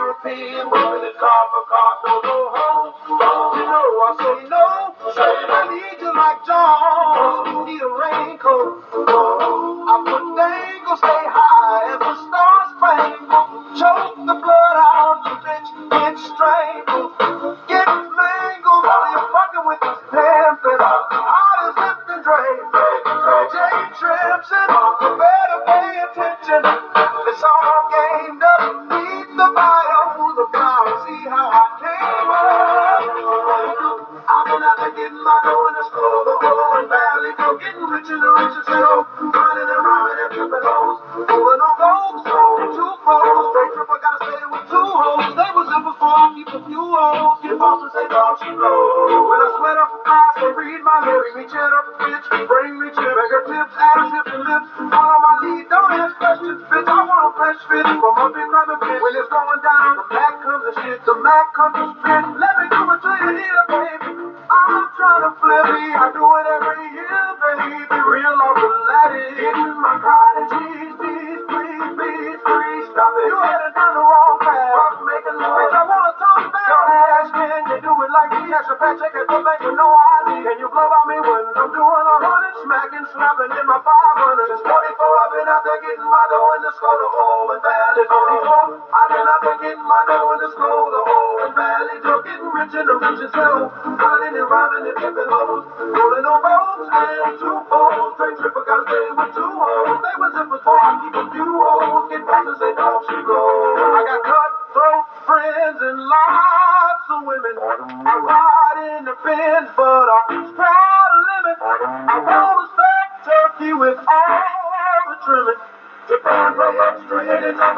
European, moving the car for car, no home. You know I say no, say I need you like John. You need a raincoat. I put dangle, stay high as the stars spangled. Choke the blood out the bitch, get strangled. Get mangled while you're fucking with this pimpin'. Hot as Lipton Dre. J trips and you better pay attention. It's all gamed up. Meet the bio, the power. See how I came up. I've been out there getting my dough in the school, the whole and valley, go getting richer and richer, so running around and flipping hoes, pulling on gold, so two foes, straight trip, I gotta stay with two hoes, they was in before I keep a few hoes, get boss and say dog she blow, when I sweat up, I say read my lips, bring me cheddar, bitch, bring me chip, fingertips, ass, hips and lips, follow my lead, don't ask questions, bitch, I want a fresh fit, from up in grabbing bitch, when it's going down, the Mac comes to shit, the Mac comes to spit, let me do it to you here, baby. I'm trying to flip it, I do it every year, baby. Real off the lathe, hitting my cottage cheese, please, stop it. You headed down the wrong path. I'm making the bitch, I wanna talk back. Your ass, can you do it like me? Extra paycheck at the bank with no ID. Can you blow by me when I'm doing 100? Smacking, slapping in my 500. It's 44, I've been out there getting my dough in the school, the whole and valley. 44, I've been out there getting my dough in the school, the whole and valley. Just getting rich in the richest level. Running and rhyming and flipping hoes, rolling on roads and two foes. Straight trip, I gotta stay with two hoes. They was in before I keep a few hoes. Get back and say dog she blow. I got cutthroat friends and lots of women. I ride in the Benz, but I proud of limit. I want a stack turkey with all the trimming. To burn for extra anytime.